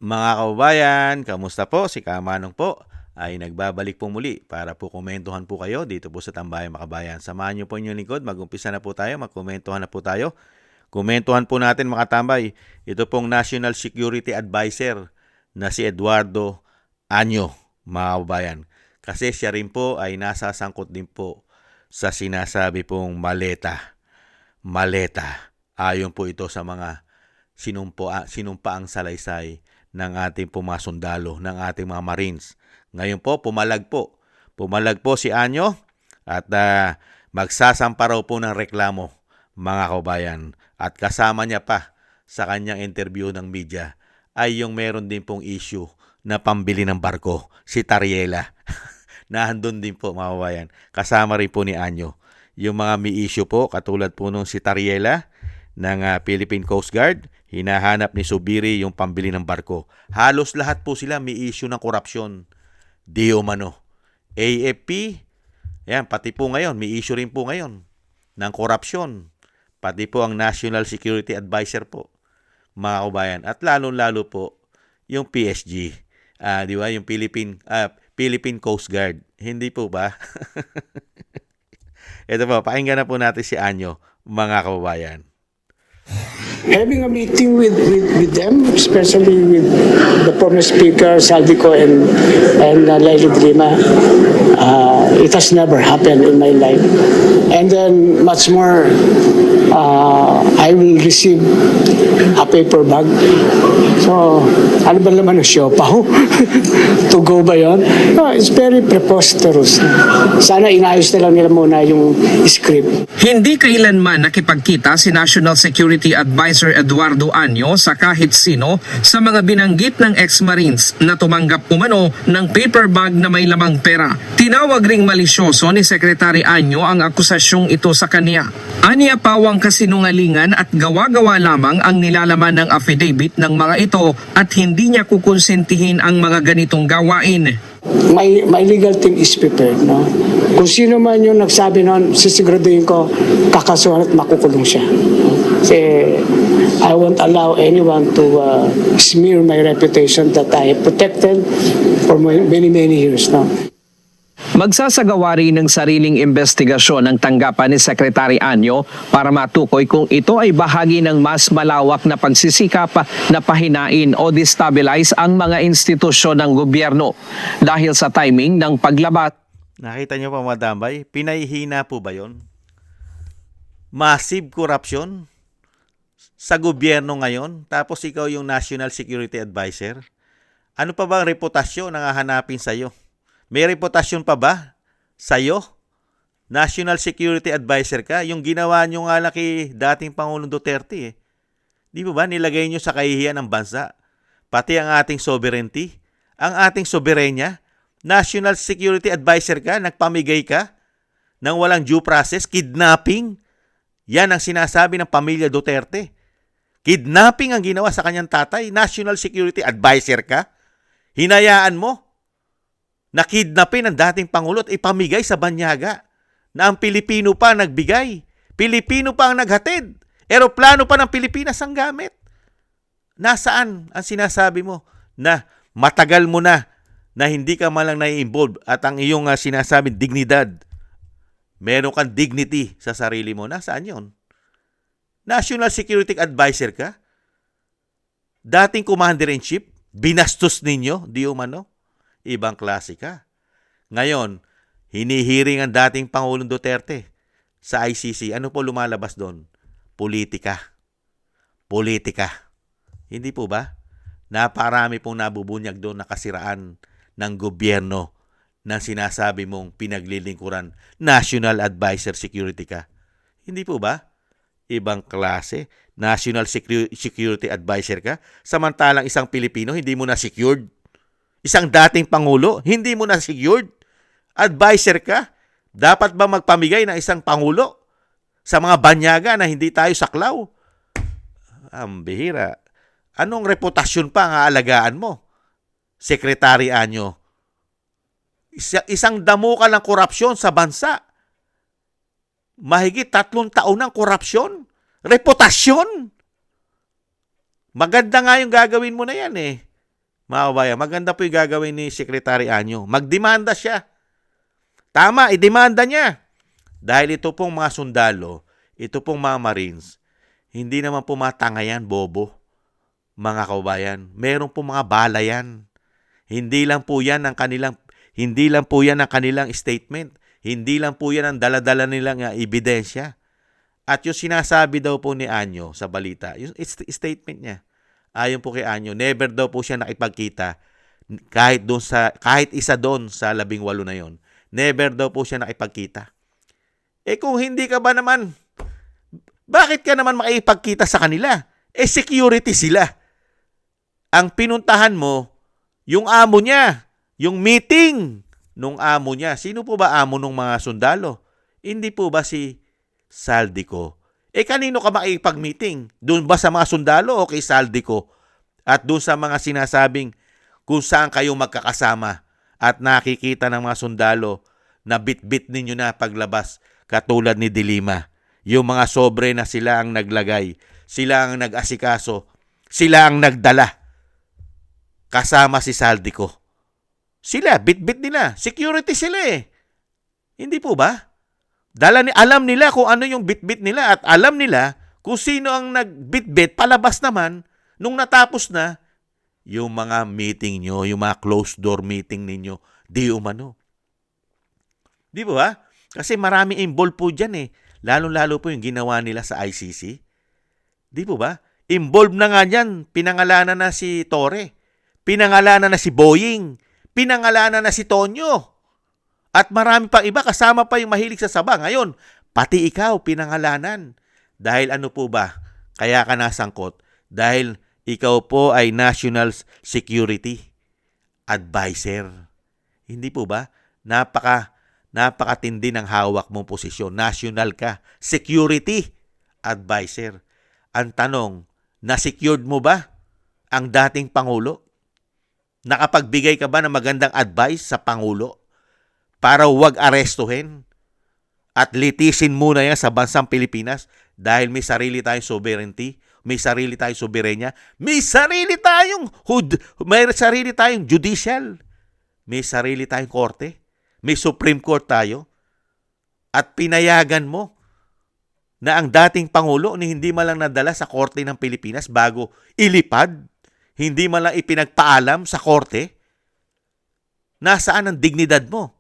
Mga kababayan, kamusta po? Si Kamanong po ay nagbabalik po muli para po komentuhan po kayo dito po sa Tambayang Makabayan. Samahan niyo po inyong lingkod, mag-umpisa na po tayo, magkomentuhan na po tayo. Komentuhan po natin mga tambay, ito pong National Security Advisor na si Eduardo Anyo, mga kababayan. Kasi siya rin po ay nasasangkot din po sa sinasabi pong maleta. Ayon po ito sa mga sinumpaang salaysay ng ating pumasundalo, ng ating mga Marines. Ngayon po, pumalag po. Pumalag po si Anyo at magsasampa raw po ng reklamo, mga kababayan. At kasama niya pa sa kanyang interview ng media ay yung meron din pong issue na pambili ng barko, si Tariela. Nahandun din po, mga kababayan. Kasama rin po ni Anyo. Yung mga may issue po, katulad po nung si Tariela ng Philippine Coast Guard, hinahanap ni Subiri yung pambili ng barko. Halos lahat po sila may issue ng korupsyon. Di umano. AFP, yan, pati po ngayon, may issue rin po ngayon ng korupsyon. Pati po ang National Security Advisor po, mga kabayan. At lalo-lalo po yung PSG. Di ba? Yung Philippine Coast Guard. Hindi po ba? Ito po, pakinggan na po natin si Anyo, mga kababayan. Having a meeting with them, especially with the former speaker, Saldico and Laili Drima, it has never happened in my life. And then much more, I will receive a paper bag. So, ano ba naman ng siopaw? To go ba yun? No, it's very preposterous. Sana inayos na lang nila muna yung script. Hindi kailanman nakipagkita si National Security Advisor Eduardo Anyo sa kahit sino sa mga binanggit ng ex-Marines na tumanggap umano ng paper bag na may lamang pera. Tinawag ring malisyoso ni Secretary Anyo ang akusasyong ito sa kanya. Aniya pawang kasinungalingan at gawa-gawa lamang ang nilalaman ng affidavit ng mga ito at hindi niya kukonsentihin ang mga ganitong gawain. My legal team is prepared, no? Kung sino man yung nagsabi noon, sisiguraduhin ko, kakasuhan at makukulong siya. Kasi I won't allow anyone to smear my reputation that I have protected for many, many years now. Magsasagawa rin ng sariling investigasyon ng tanggapan ni Secretary Anyo para matukoy kung ito ay bahagi ng mas malawak na pagsisikap na pahinain o destabilize ang mga institusyon ng gobyerno dahil sa timing ng paglabat. Nakita niyo pa mga tambay? Pinahihina po ba yun? Massive corruption sa gobyerno ngayon, tapos ikaw yung National Security Advisor. Ano pa ba ang reputasyon na hahanapin sa'yo? May reputasyon pa ba sa'yo? National Security Advisor ka? Yung ginawa nyo nga lang kay dating Pangulong Duterte. Di ba nilagay nyo sa kahihiyan ng bansa? Pati ang ating sovereignty, ang ating soberenya. National Security Advisor ka, nagpamigay ka ng walang due process, kidnapping. Yan ang sinasabi ng pamilya Duterte. Kidnapping ang ginawa sa kanyang tatay. National Security Advisor ka? Hinayaan mo na kidnapin ang dating Pangulo at ipamigay sa banyaga na ang Pilipino pa nagbigay. Pilipino pa ang naghatid. Eroplano pa ng Pilipinas ang gamit. Nasaan ang sinasabi mo na matagal mo na hindi ka malang nai-involve at ang iyong sinasabi dignidad, meron kang dignity sa sarili mo. Nasaan yon? National Security Advisor ka? Dating Commander-in-Chief? Binastos ninyo? Di umano? Ibang klase ka. Ngayon, hinihiring ang dating Pangulong Duterte sa ICC. Ano po lumalabas doon? Politika. Politika. Hindi po ba? Naparami pong nabubunyag doon na kasiraan ng gobyerno na sinasabi mong pinaglilingkuran. National Advisor Security ka. Hindi po ba? Ibang klase. National Security Advisor ka. Samantalang isang Pilipino, hindi mo na secured. Isang dating Pangulo, hindi mo na secured? Advisor ka? Dapat ba magpamigay ng isang Pangulo sa mga banyaga na hindi tayo saklaw? Ang bihira. Anong reputasyon pa ang aalagaan mo? Secretary Anyo. Isang damukan ng korupsyon sa bansa. Mahigit 3 taon ng korupsyon. Reputasyon. Maganda nga yung gagawin mo na yan eh. Mga kabayan, maganda po yung gagawin ni Secretary Anyo. Magdemanda siya. Tama, idemanda niya. Dahil ito pong mga sundalo, ito pong mga Marines, hindi naman po matanga yan, bobo. Mga kabayan, meron po mga bala yan. Hindi lang po yan ang kanilang statement. Hindi lang po yan ang dala-dala nilang ebidensya. At yung sinasabi daw po ni Anyo sa balita, yung statement niya, ayon po kay Anyo, never daw po siya nakipagkita kahit isa doon sa 18 na yon. Never daw po siya nakipagkita. Kung hindi ka ba naman, bakit ka naman makipagkita sa kanila? Security sila. Ang pinuntahan mo, yung amo niya, yung meeting nung amo niya. Sino po ba amo ng mga sundalo? Hindi po ba si Saldico? Kanino ka makipag-meeting? Doon ba sa mga sundalo o kay Saldico? At doon sa mga sinasabing kung saan kayo magkakasama at nakikita ng mga sundalo na bit-bit ninyo na paglabas katulad ni Dilima. Yung mga sobre na sila ang naglagay, sila ang nag-asikaso, sila ang nagdala kasama si Saldico. Sila, bit-bit nila. Security sila eh. Hindi po ba? Alam nila kung ano yung bit-bit nila at alam nila kung sino ang nag-bit-bit. Palabas naman, nung natapos na, yung mga meeting nyo, yung mga closed door meeting ninyo, di umano. Di ba? Kasi marami involved po dyan eh. Lalo-lalo po yung ginawa nila sa ICC. Di po ba? Involved na nga dyan. Pinangalanan na si Torre. Pinangalanan na si Boying. Pinangalanan na si Tonyo. At marami pang iba, kasama pa yung mahilig sa saba. Ngayon, pati ikaw, pinangalanan. Dahil ano po ba? Kaya ka nasangkot. Dahil ikaw po ay National Security Advisor. Hindi po ba? Napakatindi ng hawak mong posisyon. National ka. Security Advisor. Ang tanong, na-secured mo ba ang dating Pangulo? Nakapagbigay ka ba ng magandang advice sa Pangulo para huwag arestuhin at litisin muna yan sa bansang Pilipinas dahil may sarili tayong sovereignty, may sarili tayong soberenya, may sarili tayong judicial, may sarili tayong korte, may Supreme Court tayo, at pinayagan mo na ang dating Pangulo ni hindi man lang nadala sa korte ng Pilipinas bago ilipad, hindi man lang ipinagpaalam sa korte. Nasaan ang dignidad mo?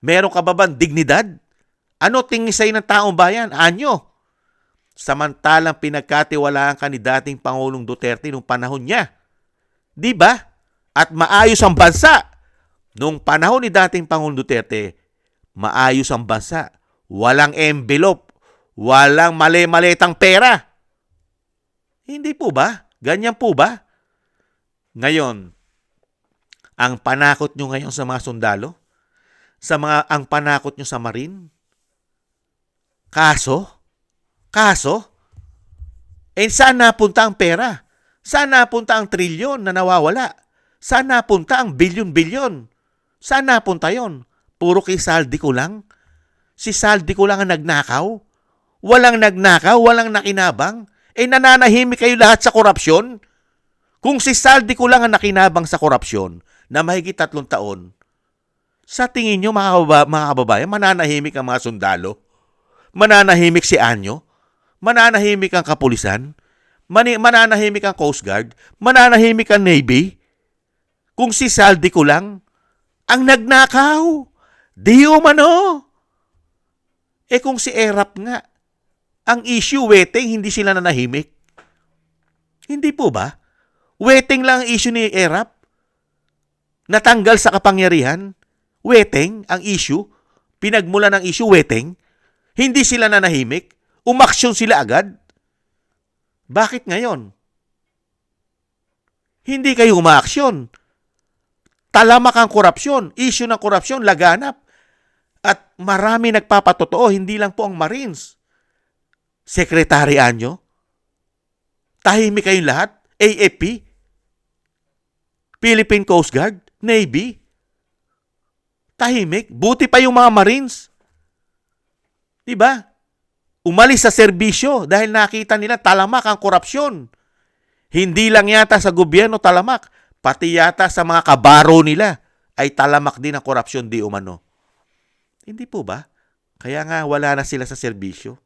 Meron ka ba bang dignidad? Ano tingin sa'yo ng taong bayan? Anyo? Samantalang pinagkatiwalaan ka ni dating Pangulong Duterte nung panahon niya. Di ba? At maayos ang bansa. Nung panahon ni dating Pangulong Duterte, maayos ang bansa. Walang envelope. Walang mali-malitang pera. Hindi po ba? Ganyan po ba? Ngayon, ang panakot nyo ngayon sa mga sundalo, ang panakot nyo sa Marine, kaso, saan napunta ang pera? Saan napunta ang trilyon na nawawala? Saan napunta ang bilyon-bilyon? Saan napunta yon? Puro kay Saldico lang? Si Saldico lang ang nagnakaw? Walang nagnakaw, walang nakinabang? Nananahimik kayo lahat sa korupsyon? Kung si Saldico lang ang nakinabang sa korupsyon na mahigit 3 taon, sa tingin nyo mga kababayan, mananahimik ang mga sundalo? Mananahimik si Anyo? Mananahimik ang kapulisan? Mananahimik ang Coast Guard? Mananahimik ang Navy? Kung si Saldico lang ang nagnakaw, di umano. Kung si ERAP nga, ang issue weteng, hindi sila nanahimik. Hindi po ba? Weteng lang ang issue ni ERAP. Natanggal sa kapangyarihan. Weteng ang issue. Pinagmula ng issue, weteng. Hindi sila nanahimik. Umaksyon sila agad. Bakit ngayon? Hindi kayo umaaksyon. Talamak ang korupsyon. Issue ng korupsyon, laganap. At marami nagpapatotoo, hindi lang po ang Marines. Secretary Anyo, tahimik kayong lahat. AFP, Philippine Coast Guard, Navy, tahimik. Buti pa yung mga Marines. Diba? Umalis sa serbisyo dahil nakita nila talamak ang korupsyon. Hindi lang yata sa gobyerno talamak, pati yata sa mga kabaro nila ay talamak din ang korupsyon di umano. Hindi po ba? Kaya nga wala na sila sa serbisyo.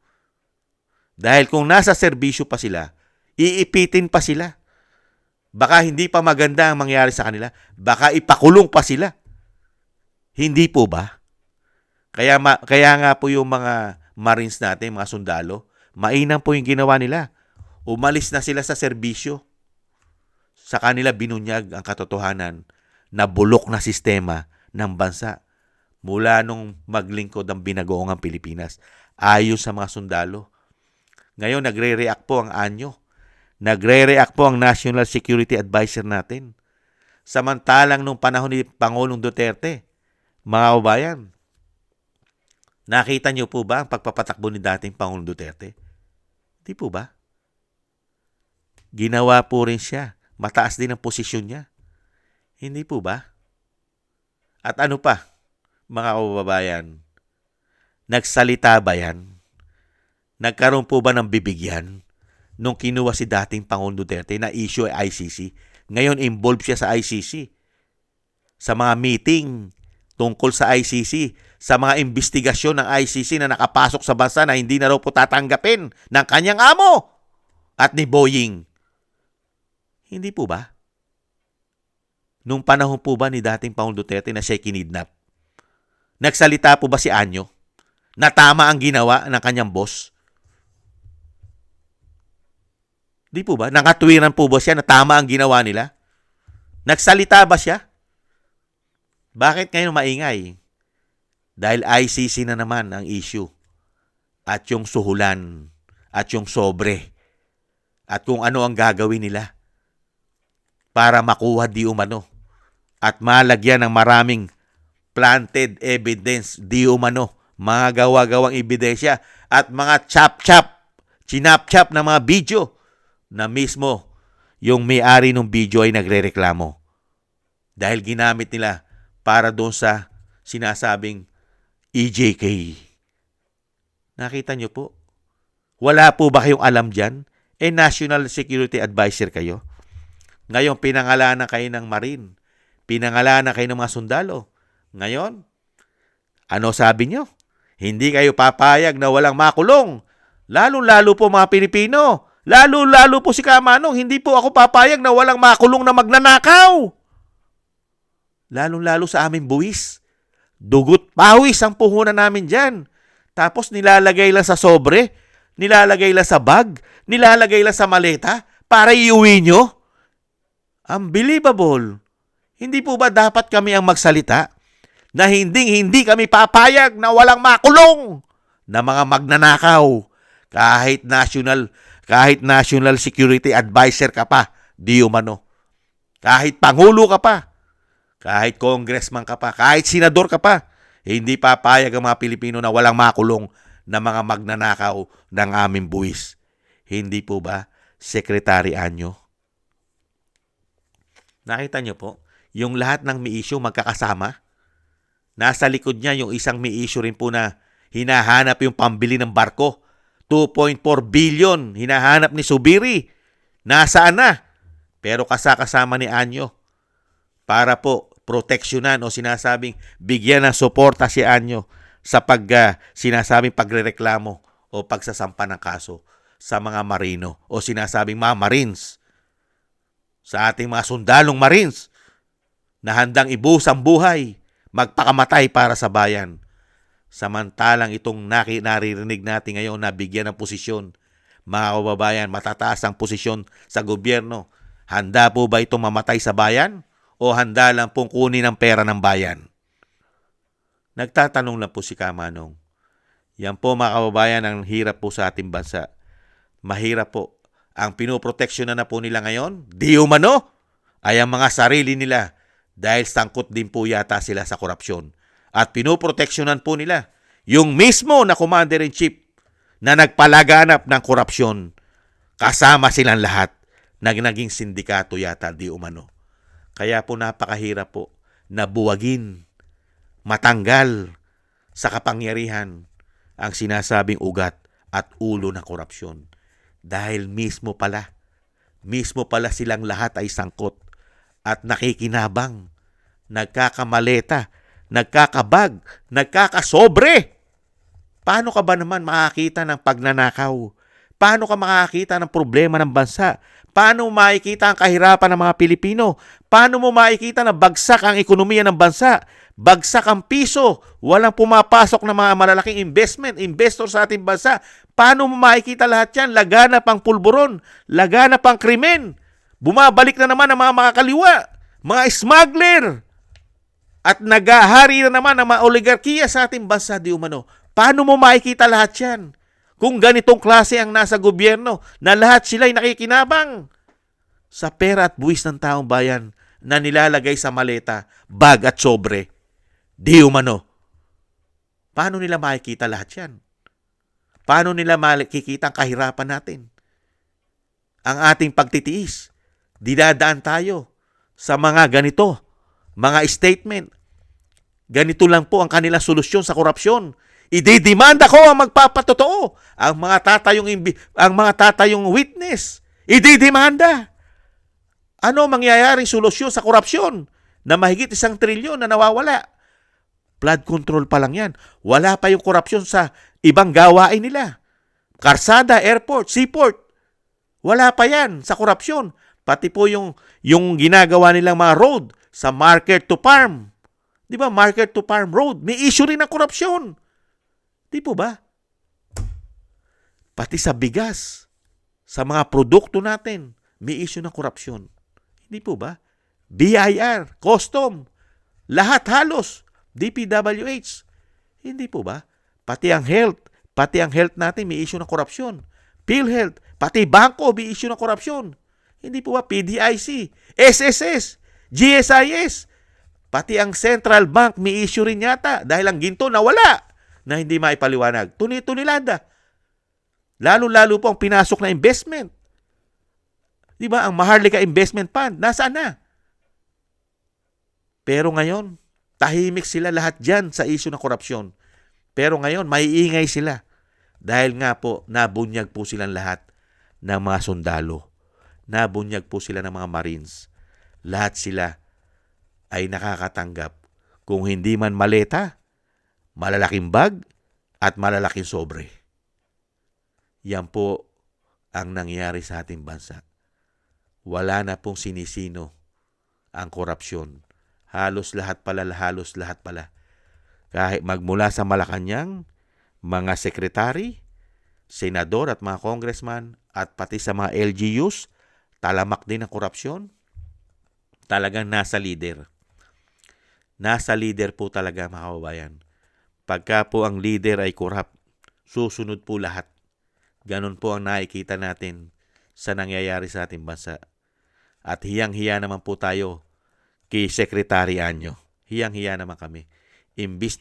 Dahil kung nasa serbisyo pa sila, iipitin pa sila. Baka hindi pa maganda ang mangyari sa kanila. Baka ipakulong pa sila. Hindi po ba? Kaya nga po yung mga Marines natin, mga sundalo, mainam po yung ginawa nila. Umalis na sila sa serbisyo. Sa kanila binunyag ang katotohanan na bulok na sistema ng bansa mula nung maglingkod ang binagoong Pilipinas ayon sa mga sundalo. Ngayon, nagre-react po ang ANYO. Nagre-react po ang National Security Advisor natin. Samantalang nung panahon ni Pangulong Duterte, mga kababayan, nakita niyo po ba ang pagpapatakbo ni dating Pangulong Duterte? Di po ba? Ginawa po rin siya. Mataas din ang posisyon niya. Hindi po ba? At ano pa, mga kababayan? Nagsalita ba yan? Nagkaroon po ba ng bibigyan nung kinuha si dating Pangulong Duterte na issue ay ICC? Ngayon, involved siya sa ICC. Sa mga meeting tungkol sa ICC, sa mga investigasyon ng ICC na nakapasok sa bansa na hindi na raw po tatanggapin ng kanyang amo at ni Boying. Hindi po ba? Nung panahon po ba ni dating Pangulong Duterte na siya kinidnap? Nagsalita po ba si Anyo na tama ang ginawa ng kanyang boss? Di po ba? Nakatwiran po ba siya na tama ang ginawa nila? Nagsalita ba siya? Bakit ngayon maingay? Dahil ICC na naman ang issue. At yung suhulan. At yung sobre. At kung ano ang gagawin nila para makuha di umano. At malagyan ng maraming planted evidence di umano. Mga gawa-gawang ebidensya. At mga chinap-chap na mga video na mismo yung may-ari ng video ay nagrereklamo. Dahil ginamit nila para doon sa sinasabing EJK. Nakita nyo po? Wala po ba kayong alam dyan? National Security Advisor kayo. Ngayon, pinangalanan kayo ng Marine. Pinangalanan kayo ng mga sundalo. Ngayon, ano sabi nyo? Hindi kayo papayag na walang makulong. Lalo-lalo po mga Pilipino. Lalo-lalo po si Kamanong, hindi po ako papayag na walang makulong na magnanakaw. Lalo-lalo sa aming buwis. Dugot pawis ang puhunan namin dyan. Tapos nilalagay lang sa sobre, nilalagay lang sa bag, nilalagay lang sa maleta para iuwi nyo. Unbelievable. Hindi po ba dapat kami ang magsalita na hindi kami papayag na walang makulong na mga magnanakaw kahit National Security Advisor ka pa, di umano. Kahit Pangulo ka pa, kahit Congressman ka pa, kahit Senador ka pa, hindi papayag ang mga Pilipino na walang makulong na mga magnanakaw ng aming buwis. Hindi po ba, Secretary Anyo? Nakita nyo po, yung lahat ng may issue magkakasama. Nasa likod niya yung isang may issue rin po na hinahanap yung pambili ng barko. 2.4 billion hinahanap ni Subiri. Nasaan na? Pero kasama ni Anyo para po proteksyonan o sinasabing bigyan ng suporta si Anyo sa sinasabing pagrereklamo o pagsasampa ng kaso sa mga Marino o sinasabing mga Marines, sa ating mga sundalong Marines na handang ibus ang buhay, magpakamatay para sa bayan. Samantalang itong naririnig natin ngayon na bigyan ng posisyon, mga kababayan, matataas ang posisyon sa gobyerno. Handa po ba itong mamatay sa bayan? O handa lang pong kunin ang pera ng bayan? Nagtatanong lang po si Kamanong. Yan po mga kababayan ang hirap po sa ating bansa. Mahirap po. Ang pinoproteksyonan na po nila ngayon, di umano, ay ang mga sarili nila dahil sangkot din po yata sila sa korupsyon. At pinoproteksyonan po nila yung mismo na Commander-in-Chief na nagpalaganap ng korupsyon. Kasama silang lahat. Naging sindikato yata di umano. Kaya po napakahirap po na buwagin, matanggal sa kapangyarihan ang sinasabing ugat at ulo ng korupsyon. Dahil mismo pala silang lahat ay sangkot at nakikinabang, nagkakamaleta, nagkakabag, nagkakasobre. Paano ka ba naman makakita ng pagnanakaw? Paano ka makakita ng problema ng bansa? Paano mo makikita ang kahirapan ng mga Pilipino? Paano mo makikita na bagsak ang ekonomiya ng bansa? Bagsak ang piso. Walang pumapasok na mga malalaking investor sa ating bansa. Paano mo makikita lahat yan? Laganap ang pulburon. Laganap ang krimen. Bumabalik na naman ang mga makakaliwa. Mga smuggler. At nagahari na naman ang mga oligarkiya sa ating bansa, di umano. Paano mo makikita lahat yan? Kung ganitong klase ang nasa gobyerno, na lahat sila'y nakikinabang sa pera at buwis ng taong bayan na nilalagay sa maleta, bag at sobre. Di umano. Paano nila makikita lahat yan? Paano nila makikita ang kahirapan natin? Ang ating pagtitiis. Dinadaan tayo sa mga ganito, mga statement. Ganito lang po ang kanilang solusyon sa korupsyon. Ididimanda ko ang magpapatotoo. Ang mga tatayong witness. Ididimanda. Ano mangyayaring solusyon sa korupsyon na mahigit 1 trilyon na nawawala? Flood control pa lang yan. Wala pa yung korupsyon sa ibang gawain nila. Karsada, airport, seaport. Wala pa yan sa korupsyon. Pati po yung ginagawa nilang mga road sa market to farm. Di ba? Market to farm road. May issue rin ng korupsyon. Di po ba? Pati sa bigas, sa mga produkto natin, may issue ng korupsyon. Hindi po ba? BIR, custom, lahat halos, DPWH. Hindi po ba? Pati ang health natin may issue ng korupsyon. PhilHealth, pati bangko may issue ng korupsyon. Hindi po ba? PDIC, SSS, GSIS, pati ang Central Bank may issue rin yata dahil ang ginto nawala na hindi maipaliwanag. Tuni-tunilanda. Lalo-lalo po ang pinasok na investment. Di ba? Ang Maharlika Investment Fund, nasaan na? Pero ngayon, tahimik sila lahat dyan sa issue ng korupsyon. Pero ngayon, maiingay sila. Dahil nga po, nabunyag po silang lahat ng mga sundalo. Nabunyag po sila ng mga Marines. Lahat sila ay nakakatanggap. Kung hindi man maleta, malalaking bag at malalaking sobre. Yan po ang nangyari sa ating bansa. Wala na pong sinisino ang korupsyon. Halos lahat pala. Kahit magmula sa Malacanang, mga sekretary, senador at mga congressman at pati sa mga LGUs, talamak din ang korupsyon. Talagang nasa leader. Nasa leader po talaga, mga kababayan. Pagka po ang leader ay corrupt, susunod po lahat. Ganon po ang nakikita natin sa nangyayari sa ating bansa. At hiyang-hiya naman po tayo kay Secretary Anyo. Hiyang-hiya naman kami. Imbis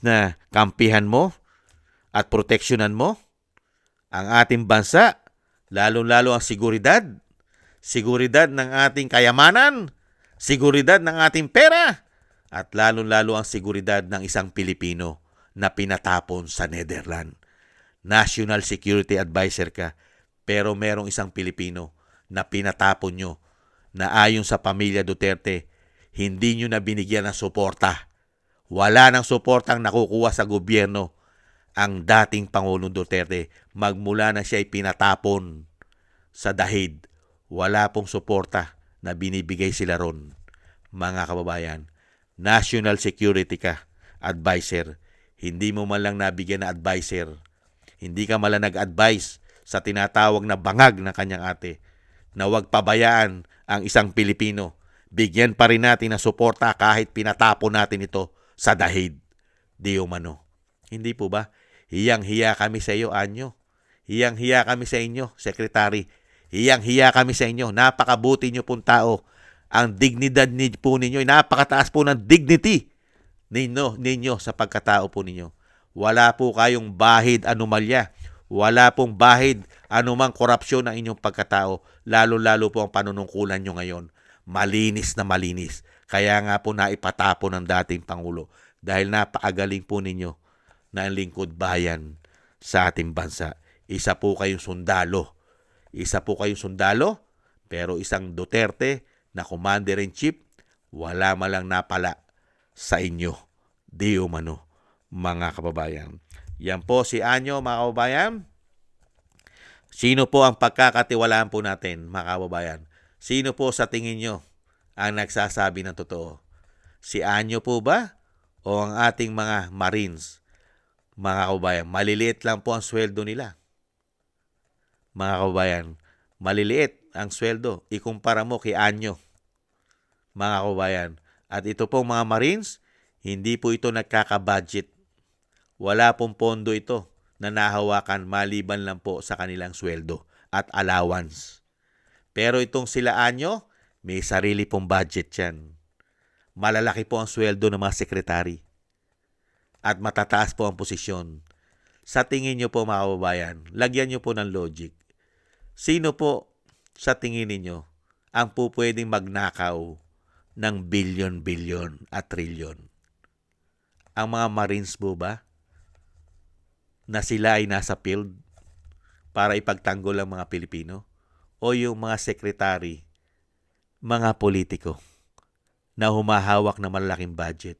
na kampihan mo at proteksyonan mo ang ating bansa, lalo-lalo ang seguridad ng ating kayamanan, seguridad ng ating pera, at lalo-lalo ang seguridad ng isang Pilipino na pinatapon sa Netherlands. National Security Advisor ka, pero merong isang Pilipino na pinatapon nyo na ayon sa pamilya Duterte, hindi nyo na binigyan ng suporta. Wala nang suportang nakukuha sa gobyerno ang dating Pangulong Duterte magmula na siya ay pinatapon sa dahig. Wala pong suporta na binibigay sila ron. Mga kababayan, National Security ka, advisor. Hindi mo man lang nabigyan na advisor. Hindi ka man lang nag-advise sa tinatawag na bangag ng kanyang ate na huwag pabayaan ang isang Pilipino. Bigyan pa rin natin ng suporta kahit pinatapon natin ito sa dahig. Di umano. Hindi po ba? Hiyang-hiya kami sa iyo, Anyo. Hiyang-hiya kami sa inyo, Secretary. Hiyang-hiya kami sa inyo. Napakabuti nyo pong tao. Ang dignidad po ninyo, napakataas po ng dignity ninyo sa pagkatao po ninyo. Wala po kayong bahid anomalya. Wala pong bahid anumang korupsyon ng inyong pagkatao. Lalo-lalo po ang panunungkulan nyo ngayon. Malinis na malinis. Kaya nga po naipatapon ng dating Pangulo. Dahil napakagaling po ninyo na lingkod bayan sa ating bansa. Isa po kayong sundalo. Pero isang Duterte na Commander-in-Chief, wala malang napala sa inyo, di umano, mga kababayan. Yan po si Anyo, mga kababayan. Sino po ang pagkakatiwalaan po natin, mga kababayan? Sino po sa tingin nyo ang nagsasabi ng totoo? Si Anyo po ba? O ang ating mga Marines? Mga kababayan, maliliit lang po ang sweldo nila. Mga kababayan, maliliit ang sweldo. Ikumpara mo kay Anyo, mga kababayan. At ito pong mga Marines, hindi po ito nagkaka-budget. Wala pong pondo ito na nahawakan maliban lang po sa kanilang sweldo at allowance. Pero itong sila Anyo, may sarili pong budget yan. Malalaki po ang sweldo ng mga sekretary. At matataas po ang posisyon. Sa tingin nyo po, mga kababayan, lagyan nyo po ng logic. Sino po sa tingin ninyo ang po pwedeng magnakaw ng bilyon-bilyon at trilyon? Ang mga Marines po ba? Na sila ay nasa field para ipagtanggol ang mga Pilipino? O yung mga sekretary, mga politiko na humahawak ng malalaking budget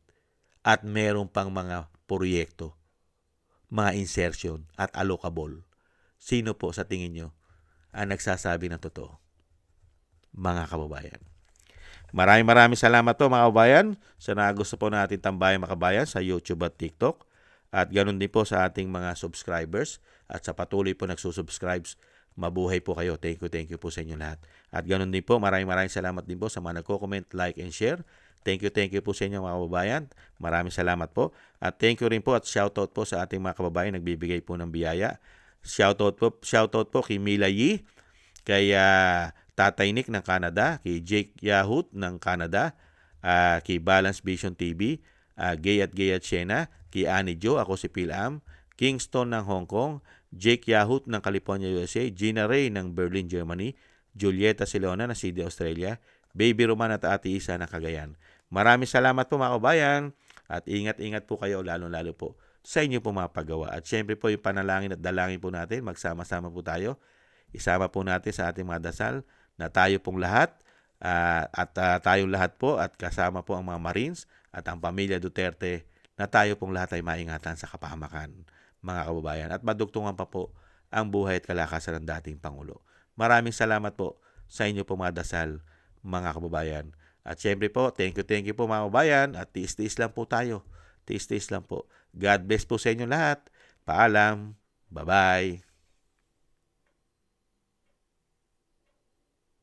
at meron pang mga proyekto, mga insertion at allocable? Sino po sa tingin nyo ang nagsasabi ng totoo, mga kababayan? Maraming salamat po, mga kababayan, sa nagusto po natin tambayan, mga kababayan, sa YouTube at TikTok. At ganoon din po sa ating mga subscribers at sa patuloy po nagsusubscribes. Mabuhay po kayo. Thank you po sa inyo lahat. At ganoon din po, maraming salamat din po sa mga nagko-comment, like, and share. Thank you po sa inyo, mga kababayan. Maraming salamat po. At thank you rin po at shoutout po sa ating mga kababayan nagbibigay po ng biyaya. Shoutout po kay Mila Yi, kay Tatay Nick ng Canada, kay Jake Yahut ng Canada, kay Balance Vision TV, Gay at Siena, kay Annie Jo, ako si Pilam, Kingston ng Hong Kong, Jake Yahut ng California, USA, Gina Ray ng Berlin, Germany, Julieta Silona ng Sydney, Australia, Baby Roman at Ate Isa ng Cagayan. Maraming salamat po, mga kababayan, at ingat-ingat po kayo, lalo-lalo po sa inyo po mga paggawa. At syempre po yung panalangin at dalangin po natin, magsama-sama po tayo. Isama po natin sa ating mga dasal na tayo pong lahat tayong lahat po at kasama po ang mga Marines at ang pamilya Duterte na tayo pong lahat ay maingatan sa kapahamakan, mga kababayan, at madugtungan pa po ang buhay at kalakasan ng dating Pangulo. Maraming salamat po sa inyo pong mga dasal, mga kababayan. At syempre po, thank you po, mga kababayan, at tiis-tiis lang po tayo. Tiis-tiis lang po. God bless po sa inyo lahat. Paalam. Bye-bye.